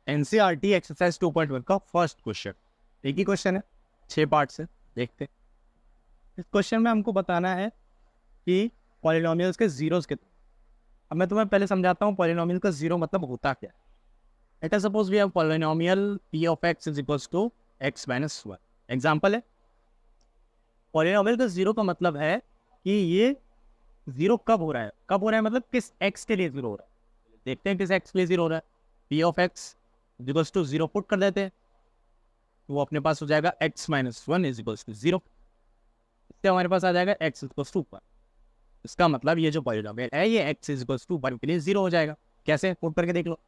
NCERT exercise 2.1 का first question. एक ही question है, 6 पार्ट से देखते हैं। इस क्वेश्चन में हमको बताना है कि पॉलिनोमियल्स के जीरोस कितने। अब मैं तुम्हें पहले समझाता हूँ पॉलिनोमियल का जीरो मतलब होता क्या है। Let us suppose we have polynomial p of x is equals to x minus 1। Example है, पॉलिनोमियल का जीरो का मतलब है कि ये जीरो कब हो रहा है, कब हो रहा है मतलब किस x के लिए जीरो हो रहा है। देखते हैं किस x के लिए जीरो हो रहा है। p of x is equals to zero put कर देते हैं, तो वो अपने पास हो जाएगा x minus 1 is equals to zero. इससे हमारे पास आ जाएगा x इक्वल्स टू 1। इसका मतलब ये जो पॉलिनोमियल है ये x इज इक्वल्स टू 1 के लिए जीरो हो जाएगा। कैसे, पुट करके देख लो।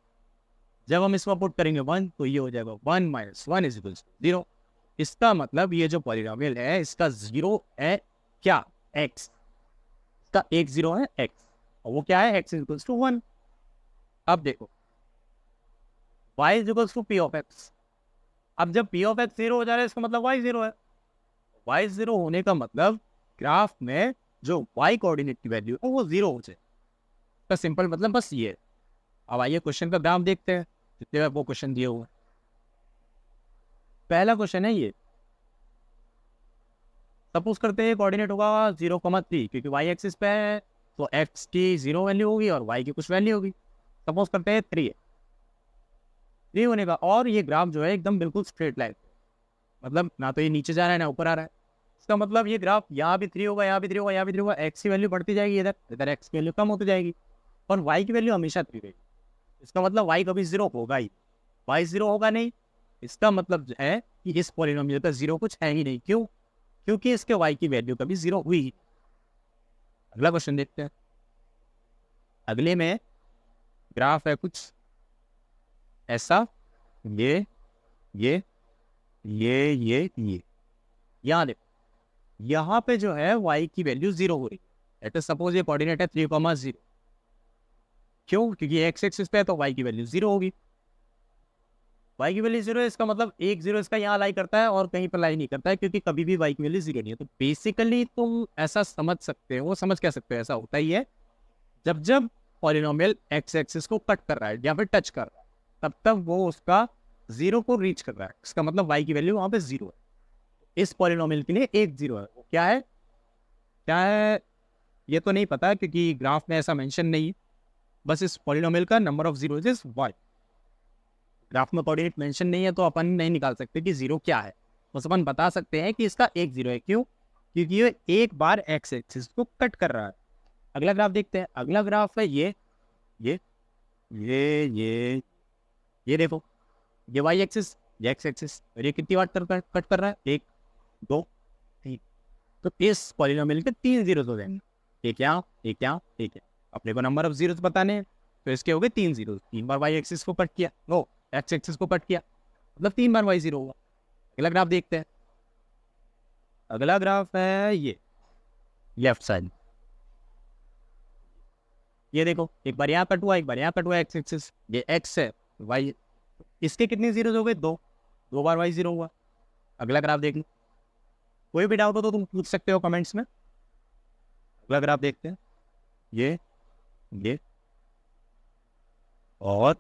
जब हम इसमें पुट करेंगे 1 तो ये हो जाएगा 1 माइनस 1 इज इक्वल्स टू 0। इसका मतलब ये जो पॉलिनोमियल है इसका जीरो है क्या, x। इसका एक जीरो है x, और वो क्या है, x इज इक्वल्स टू 1। अब देखो y is equals to p of x। अब जब p ऑफ x जीरो हो जा रहा है इसका मतलब y जीरो है। y जीरो होने का मतलब ग्राफ में जो y कोऑर्डिनेट की वैल्यू है वो जीरो हो जाए। इसका सिंपल मतलब बस ये। अब आइए क्वेश्चन का ग्राफ देखते हैं जितने वो क्वेश्चन दिए हुए। पहला क्वेश्चन है ये, सपोज करते हैं कोऑर्डिनेट होगा 0,3 क्योंकि y एक्सिस पे है तो x की जीरो वैल्यू होगी और y की कुछ वैल्यू होगी। सपोज करते हैं 3 है, 3 होने का, और ये ग्राफ जो है एकदम बिल्कुल स्ट्रेट लाइन, मतलब ना तो ये नीचे जा रहा है ना ऊपर आ रहा है। इसका मतलब ये ग्राफ यहाँ भी 3 होगा, यहाँ भी 3 होगा, यहाँ भी 3 होगा, x की वैल्यू बढ़ती जाएगी, इधर इधर x की वैल्यू कम होती जाएगी और y की वैल्यू हमेशा 3 रहेगी। इसका मतलब y कभी जीरो होगा ही, y जीरो होगा नहीं। इसका मतलब है कि इस पॉलिनोमियल का जीरो कुछ है ही नहीं। क्यों? क्योंकि इसके y की वैल्यू कभी जीरो हुई ही। अगला क्वेश्चन देखते हैं। अगले में ग्राफ है कुछ ऐसा, ये ये ये यहाँ देखो, यहाँ पे जो है y की वैल्यू जीरो हो रही है। लेट अस सपोज ये कोऑर्डिनेट है 3,0। क्यों? क्योंकि x एक्सिस पे है तो y की वैल्यू जीरो होगी। y की वैल्यू जीरो है, इसका मतलब एक जीरो इसका यहाँ लाई करता है और कहीं पर लाई नहीं करता है, क्योंकि कभी भी y की वैल्यू जीरो नहीं है। तो बेसिकली तुम ऐसा समझ सकते हो, समझ क्या सकते हो, ऐसा होता ही है जब जब पॉलिनोमियल x एक्सिस को कट कर रहा है या फिर टच कर रहा है तब तक वो उसका जीरो को रीच कर रहा है। इसका मतलब y की वैल्यू वहां पे जीरो है। इस पॉलिनोमियल के लिए एक जीरो है, वो क्या है, क्या है ये तो नहीं पता क्योंकि ग्राफ में ऐसा मेंशन नहीं है। बस इस पॉलिनोमियल का number of zero is y। Graph में कोऑर्डिनेट मेंशन नहीं है तो अपन नहीं निकाल सकते कि जीरो क्या है। बस अपन बता सकते हैं कि इसका एक जीरो है। क्यों? क्योंकि ये एक बार x एक्सिस को कट कर रहा है। अगला ग्राफ देखते हैं। अगला ग्राफ है ये ये ये ये ये देखो, ये y एक्सिस, ये x एक्सिस, और ये कितनी बार कट कर रहा है, 1 2 3। तो इस पॉलिनोमियल के 3 जीरोस हो जाएंगे, एक यहाँ एक यहाँ एक यहाँ। अपने को नंबर ऑफ जीरोस बताने हैं तो इसके हो गए 3 जीरोस। 3 बार y एक्सिस को कट किया, नो x एक्सिस को कट किया, मतलब 3 बार y जीरो हुआ। अगला ग्राफ देखते हैं। अगला ग्राफ है ये लेफ्ट साइड। ये देखो, एक बार यहाँ कट हुआ, एक बार यहाँ कट हुआ x एक्सिस, ये x है, y, इसके कितने जीरोस हो गए, 2 2 बार y जीरो हुआ। अगला ग्राफ देख लो, कोई भी डाउट हो तो तुम पूछ सकते हो कमेंट्स में। अगला ग्राफ देखते हैं। ये और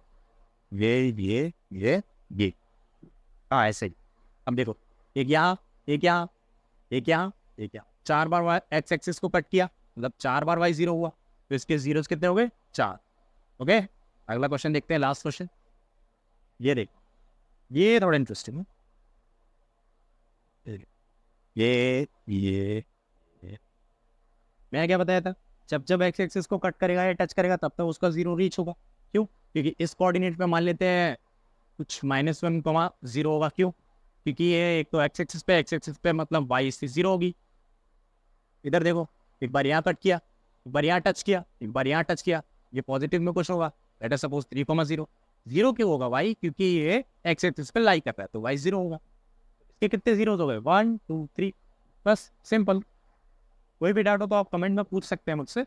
ये हाँ ऐसे ही। अब देखो, एक यहाँ एक यहाँ एक यहाँ एक यहाँ, 4 बार x एक्सिस को कट किया, मतलब 4 बार y जीरो हुआ। तो इसके जीरोस कितने हो गए, 4। ओके, अगला क्वेश्चन देखते हैं, लास्ट क्वेश्चन। ये देखो, ये थोड़ा इंटरेस्टिंग है। ये मैं क्या बताया था, जब जब x एक्सिस को कट करेगा या टच करेगा तब तक उसका जीरो रीच होगा। क्यों? क्योंकि इस कोऑर्डिनेट पे मान लेते हैं कुछ -1,0 होगा। क्यों? क्योंकि ये एक तो x एक्सिस पे मतलब y से जीरो होगी। इधर देखो, एक बार यहाँ कट किया, एक बार यहाँ टच किया, एक बार यहाँ टच किया, ये पॉजिटिव में कुछ होगा। Late us suppose 3,0। जीरो क्यों होगा y? क्योंकि ये x एक्सिस पे लाई कर रहा है तो y जीरो होगा। इसके कितने जीरो हो गए, 1 2 3। बस सिंपल। कोई भी डाउट हो तो आप कमेंट में पूछ सकते हैं मुझसे।